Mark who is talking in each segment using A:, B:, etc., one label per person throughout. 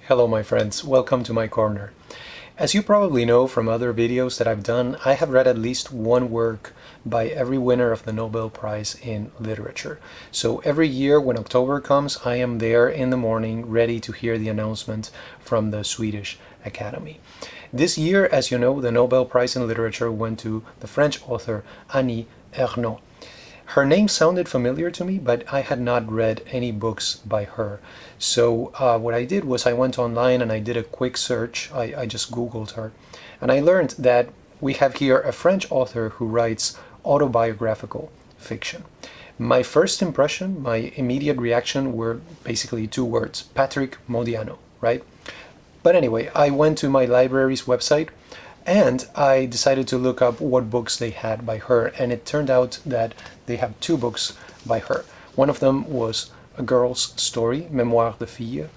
A: Hello my friends, welcome to my corner. As you probably know from other videos that I've done, I have read at least one work by every winner of the Nobel Prize in Literature. So every year when October comes, I am there in the morning ready to hear the announcement from the Swedish Academy. This year, as you know, the Nobel Prize in Literature went to the French author Annie Ernaux. Her name sounded familiar to me, but I had not read any books by her. So what I did was I went online and I did a quick search. I just Googled her. And I learned that we have here a French author who writes autobiographical fiction. My first impression, my immediate reaction were basically two words, Patrick Modiano, right? But anyway, I went to my library's website and I decided to look up what books they had by her, and it turned out that they have two books by her. One of them was A Girl's Story, Mémoire de Fille,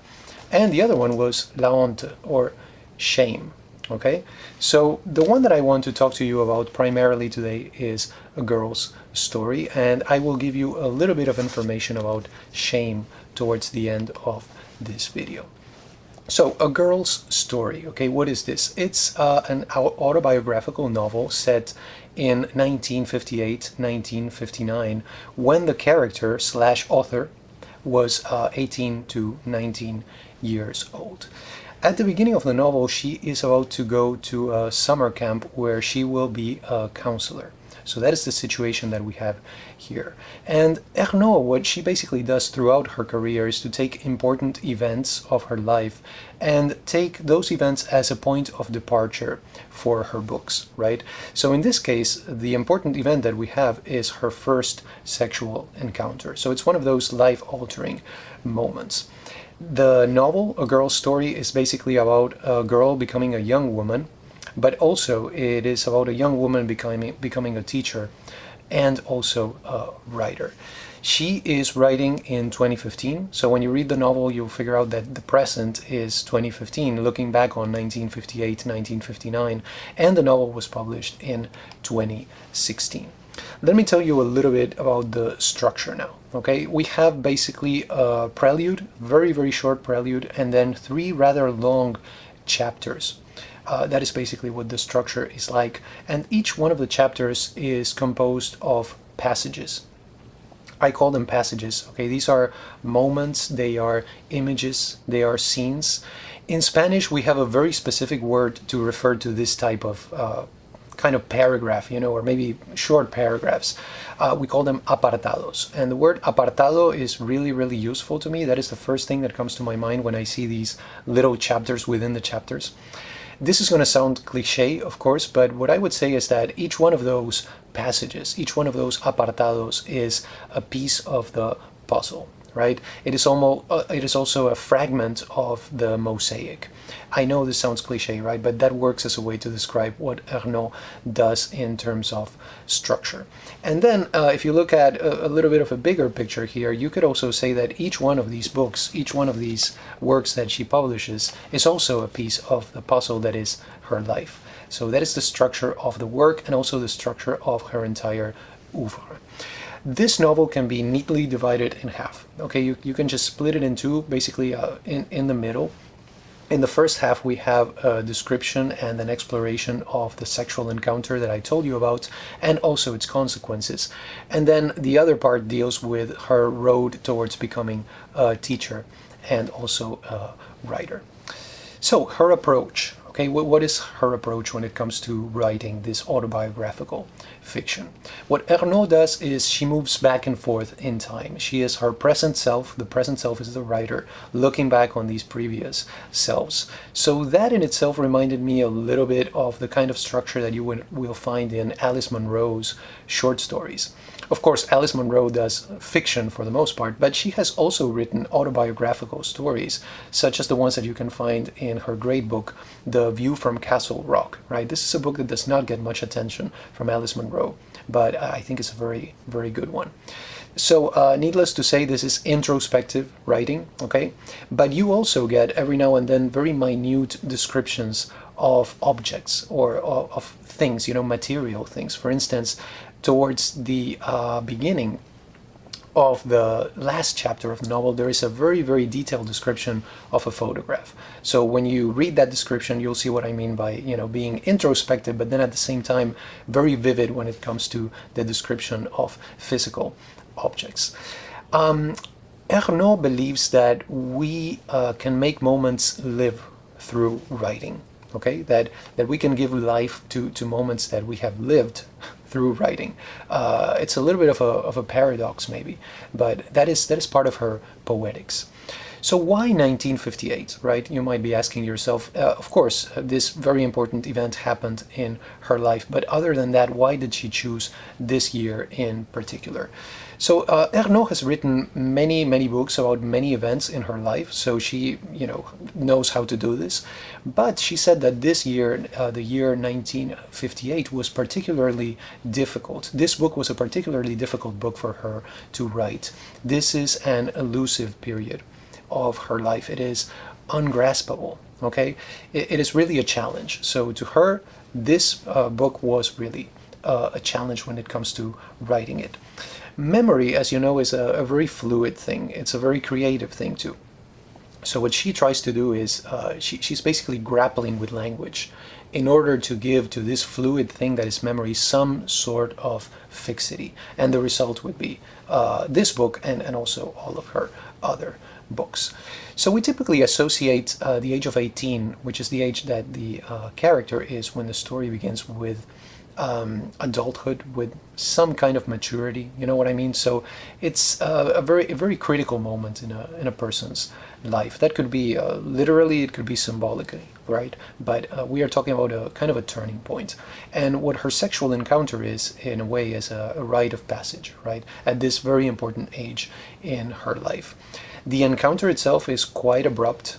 A: and the other one was La Honte, or Shame. Okay, so the one that I want to talk to you about primarily today is A Girl's Story, and I will give you a little bit of information about Shame towards the end of this video. So, A Girl's Story, okay, what is this? It's an autobiographical novel set in 1958-1959 when the character slash author was 18 to 19 years old. At the beginning of the novel, she is about to go to a summer camp where she will be a counselor. So that is the situation that we have here. And Ernaux, what she basically does throughout her career is to take important events of her life and take those events as a point of departure for her books, right? So in this case, the important event that we have is her first sexual encounter. So it's one of those life-altering moments. The novel, A Girl's Story, is basically about a girl becoming a young woman, but also it is about a young woman becoming a teacher and also a writer. She is writing in 2015, so when you read the novel you'll figure out that the present is 2015, looking back on 1958, 1959, and the novel was published in 2016. Let me tell you a little bit about the structure now. Okay, we have basically a prelude, very short prelude, and then three rather long chapters. That is basically what the structure is like, and each one of the chapters is composed of passages. I call them passages, okay? These are moments, they are images, they are scenes. In Spanish, we have a very specific word to refer to this type of kind of paragraph, you know, or maybe short paragraphs. We call them apartados. And the word apartado is really useful to me. That is the first thing that comes to my mind when I see these little chapters within the chapters. This is going to sound cliche, of course, but what I would say is that each one of those passages, each one of those apartados is a piece of the puzzle, right? It is also a fragment of the mosaic. I know this sounds cliche, right? But that works as a way to describe what Ernaux does in terms of structure. And then if you look at a little bit of a bigger picture here, you could also say that each one of these books, each one of these works that she publishes is also a piece of the puzzle that is her life. So that is the structure of the work and also the structure of her entire oeuvre. This novel can be neatly divided in half. Okay, you can just split it in two, basically in the middle. In the first half, we have a description and an exploration of the sexual encounter that I told you about, and also its consequences. And then the other part deals with her road towards becoming a teacher and also a writer. So her approach. Okay, what is her approach when it comes to writing this autobiographical fiction? What Ernaux does is she moves back and forth in time. She is her present self. The present self is the writer looking back on these previous selves. So that in itself reminded me a little bit of the kind of structure that you will find in Alice Munro's short stories. Of course, Alice Munro does fiction for the most part, but she has also written autobiographical stories, such as the ones that you can find in her great book, The View from Castle Rock, right? This is a book that does not get much attention from Alice Munro, but I think it's a very good one. So needless to say, this is introspective writing, okay? But you also get every now and then very minute descriptions of objects or of things, you know, material things. For instance, towards the beginning of the last chapter of the novel, there is a very, very detailed description of a photograph. So when you read that description, you'll see what I mean by, being introspective, but then at the same time, very vivid when it comes to the description of physical objects. Ernaux believes that we can make moments live through writing. Okay, that we can give life to moments that we have lived through writing. It's a little bit of a paradox maybe, but that is part of her poetics. So why 1958, right? You might be asking yourself. Of course, this very important event happened in her life, but other than that, why did she choose this year in particular? So Ernaux has written many, many books about many events in her life, so she, knows how to do this. But she said that this year, the year 1958, was particularly difficult. This book was a particularly difficult book for her to write. This is an elusive period of her life. It is ungraspable. Okay, it is really a challenge. So to her, this book was really a challenge when it comes to writing it. Memory, as you know, is a very fluid thing. It's a very creative thing too. So what she tries to do is she's basically grappling with language in order to give to this fluid thing that is memory some sort of fixity. And the result would be this book and also all of her other books. So we typically associate the age of 18, which is the age that the character is when the story begins, with adulthood, with some kind of maturity. You know what I mean? So it's a very critical moment in a person's life. That could be literally, it could be symbolically, right? But we are talking about a kind of a turning point. And what her sexual encounter is, in a way, is a rite of passage, right? At this very important age in her life. The encounter itself is quite abrupt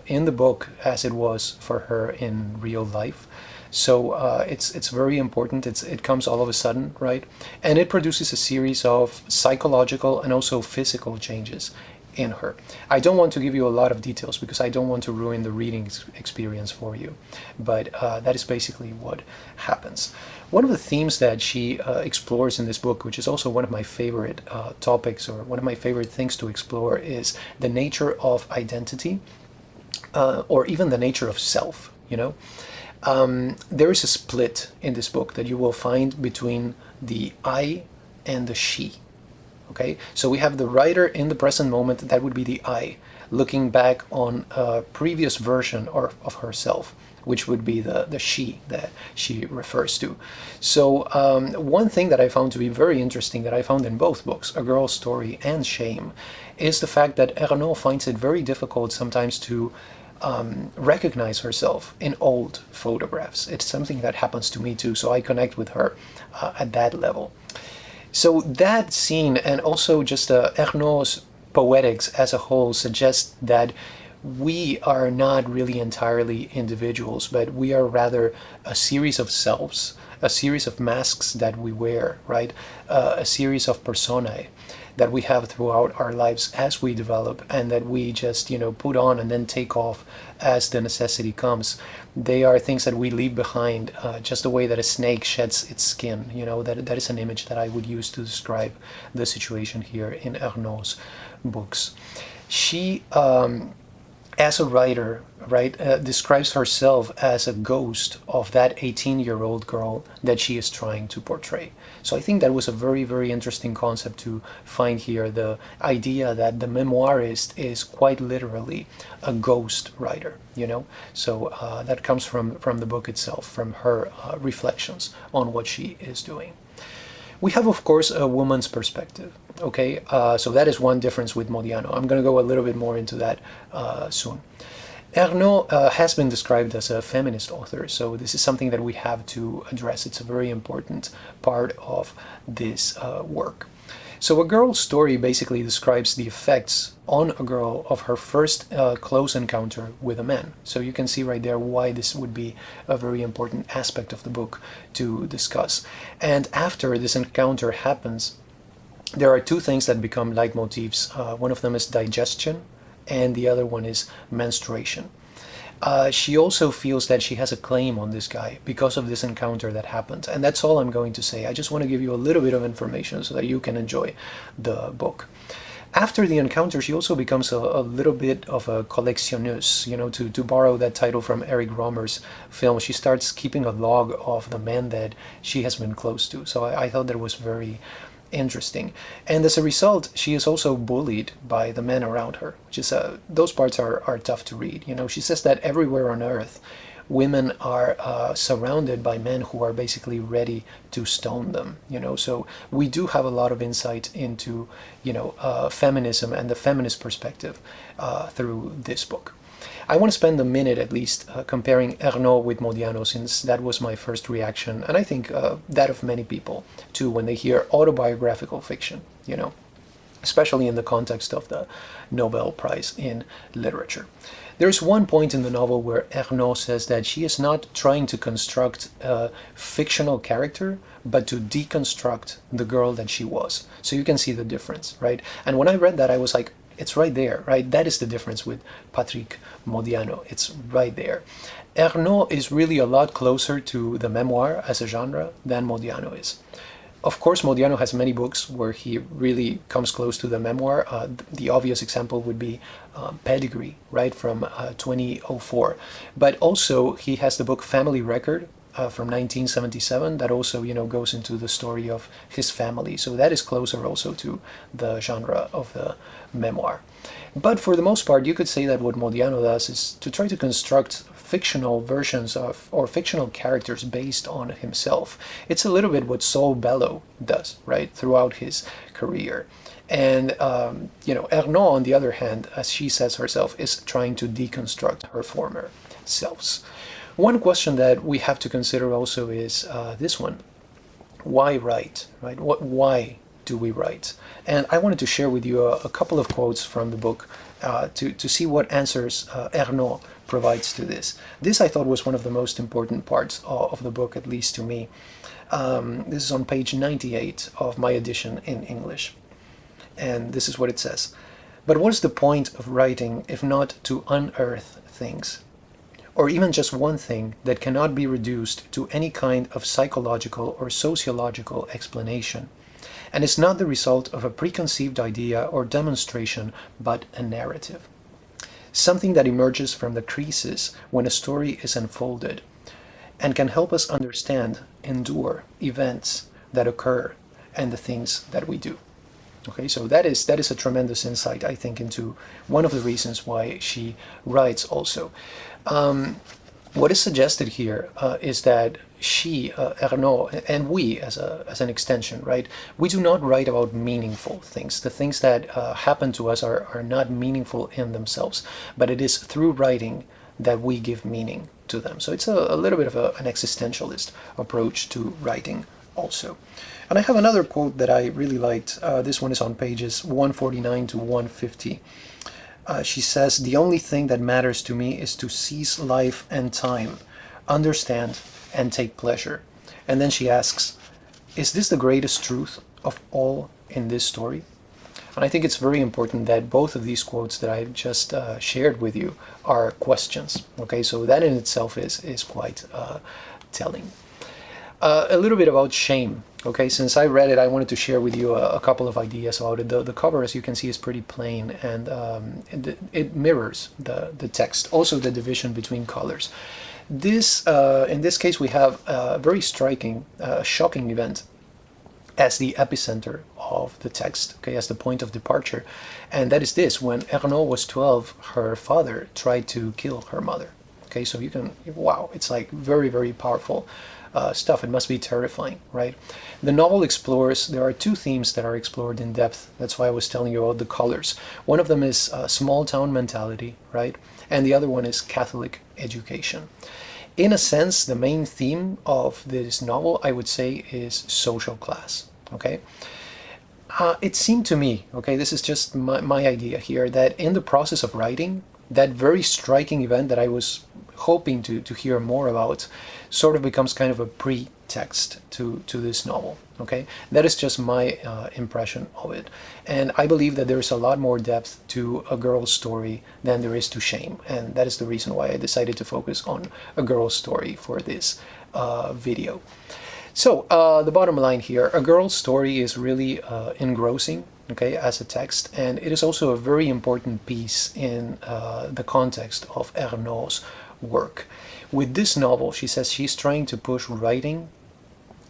A: in the book, as it was for her in real life. So it's very important. It comes all of a sudden, right? And it produces a series of psychological and also physical changes in her. I don't want to give you a lot of details because I don't want to ruin the reading experience for you, but that is basically what happens. One of the themes that she explores in this book, which is also one of my favorite topics, or one of my favorite things to explore, is the nature of identity, or even the nature of self, there is a split in this book that you will find between the I and the she. Okay, so we have the writer in the present moment, that would be the I, looking back on a previous version of herself, which would be the she that she refers to. So one thing that I found to be very interesting, that I found in both books, A Girl's Story and Shame, is the fact that Ernaux finds it very difficult sometimes to recognize herself in old photographs. It's something that happens to me too, so I connect with her at that level. So that scene, and also just Ernaux's poetics as a whole, suggests that we are not really entirely individuals, but we are rather a series of selves, a series of masks that we wear, right? A series of personae that we have throughout our lives as we develop, and that we just, put on and then take off as the necessity comes. They are things that we leave behind, just the way that a snake sheds its skin. That is an image that I would use to describe the situation here in Ernaux's books. She, as a writer, right, describes herself as a ghost of that 18-year-old girl that she is trying to portray. So I think that was a very, very interesting concept to find here, the idea that the memoirist is quite literally a ghost writer, So that comes from the book itself, from her reflections on what she is doing. We have, of course, a woman's perspective. Okay, so that is one difference with Modiano. I'm going to go a little bit more into that soon. Ernaux has been described as a feminist author, so this is something that we have to address. It's a very important part of this work. So A Girl's Story basically describes the effects on a girl of her first close encounter with a man. So you can see right there why this would be a very important aspect of the book to discuss. And after this encounter happens, there are two things that become leitmotifs. One of them is digestion, and the other one is menstruation. She also feels that she has a claim on this guy because of this encounter that happened. And that's all I'm going to say. I just want to give you a little bit of information so that you can enjoy the book. After the encounter, she also becomes a little bit of a collectionneuse, to borrow that title from Eric Rohmer's film. She starts keeping a log of the men that she has been close to. So I thought that was very interesting. And as a result, she is also bullied by the men around her, which is those parts are tough to read. She says that everywhere on earth women are surrounded by men who are basically ready to stone them. So we do have a lot of insight into feminism and the feminist perspective through this book. I want to spend a minute at least comparing Ernaux with Modiano, since that was my first reaction, and I think that of many people too when they hear autobiographical fiction, especially in the context of the Nobel Prize in Literature. There's one point in the novel where Ernaux says that she is not trying to construct a fictional character, but to deconstruct the girl that she was. So you can see the difference, right? And when I read that, I was like, it's right there, right? That is the difference with Patrick Modiano. It's right there. Ernaux is really a lot closer to the memoir as a genre than Modiano is. Of course, Modiano has many books where he really comes close to the memoir. The obvious example would be Pedigree, right, from 2004. But also, he has the book Family Record from 1977 that also, goes into the story of his family. So that is closer also to the genre of the memoir. But for the most part, you could say that what Modiano does is to try to construct fictional versions of, or fictional characters based on himself. It's a little bit what Saul Bellow does, right, throughout his career. And, Ernaux, on the other hand, as she says herself, is trying to deconstruct her former selves. One question that we have to consider also is this one. Why write, right? Why do we write? And I wanted to share with you a couple of quotes from the book to see what answers Ernaux provides to this. This, I thought, was one of the most important parts of the book, at least to me. This is on page 98 of my edition in English. And this is what it says. But what is the point of writing if not to unearth things? Or even just one thing that cannot be reduced to any kind of psychological or sociological explanation, and is not the result of a preconceived idea or demonstration, but a narrative. Something that emerges from the creases when a story is unfolded, and can help us understand, endure events that occur and the things that we do. Okay, so that is a tremendous insight, I think, into one of the reasons why she writes also. What is suggested here is that she, Ernaux, and we as an extension, right, we do not write about meaningful things. The things that happen to us are not meaningful in themselves, but it is through writing that we give meaning to them. So it's a little bit of an existentialist approach to writing also. And I have another quote that I really liked. This one is on pages 149 to 150. She says, "The only thing that matters to me is to seize life and time, understand and take pleasure." And then she asks, is this the greatest truth of all in this story? And I think it's very important that both of these quotes that I've just shared with you are questions. Okay, so that in itself is quite telling. A little bit about shame. Okay, since I read it, I wanted to share with you a couple of ideas about it. The cover, as you can see, is pretty plain, and it mirrors the text, also the division between colors. This, in this case, we have a very striking, shocking event as the epicenter of the text, okay, as the point of departure. And that is this: when Ernaux was 12, her father tried to kill her mother. Okay, so you can, wow, it's like very, very powerful stuff. It must be terrifying, right? The novel explores, there are two themes that are explored in depth. That's why I was telling you about the colors. One of them is small town mentality, right? And the other one is Catholic education. In a sense, the main theme of this novel, I would say, is social class, okay? It seemed to me, okay, this is just my idea here, that in the process of writing, that very striking event that I was hoping to hear more about sort of becomes kind of a pretext to this novel. Okay, that is just my impression of it, and I believe that there is a lot more depth to A Girl's Story than there is to Shame, and that is the reason why I decided to focus on A Girl's Story for this video. So the bottom line here, A Girl's Story is really engrossing, okay, as a text, and it is also a very important piece in the context of Ernaux's work. With this novel, she says she's trying to push writing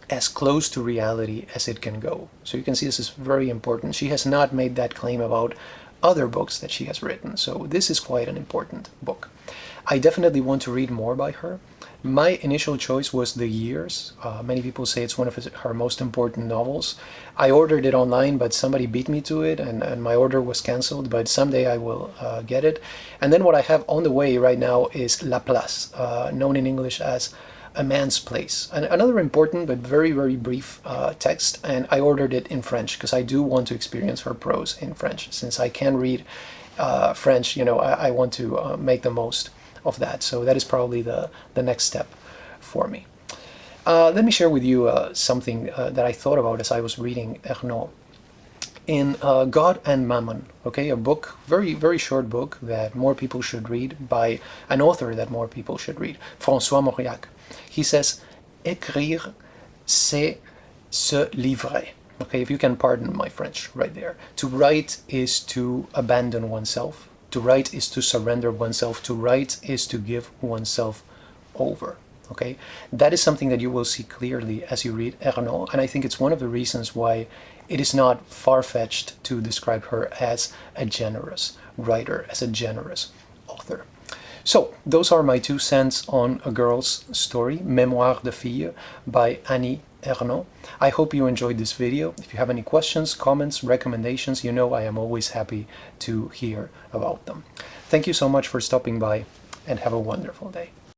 A: as close to reality as it can go. So you can see this is very important. She has not made that claim about other books that she has written, so this is quite an important book. I definitely want to read more by her. My initial choice was The Years. Many people say it's one of her most important novels. I ordered it online, but somebody beat me to it, and my order was canceled, but someday I will get it. And then what I have on the way right now is La Place, known in English as A Man's Place. And another important but very, very brief text, and I ordered it in French because I do want to experience her prose in French. Since I can read French, you know, I want to make the most of that. So that is probably the next step for me. Let me share with you something that I thought about as I was reading Ernaux. In God and Mammon, okay, a book, very, very short book that more people should read by an author that more people should read, François Mauriac. He says, écrire, c'est se livrer. Okay, if you can pardon my French right there. To write is to abandon oneself. To write is to surrender oneself. To write is to give oneself over. Okay, that is something that you will see clearly as you read Ernaux, and I think it's one of the reasons why it is not far-fetched to describe her as a generous writer, as a generous author. So those are my 2 cents on A Girl's Story, Mémoire de Fille by Annie Ernaux. I hope you enjoyed this video. If you have any questions, comments, recommendations, you know I am always happy to hear about them. Thank you so much for stopping by, and have a wonderful day.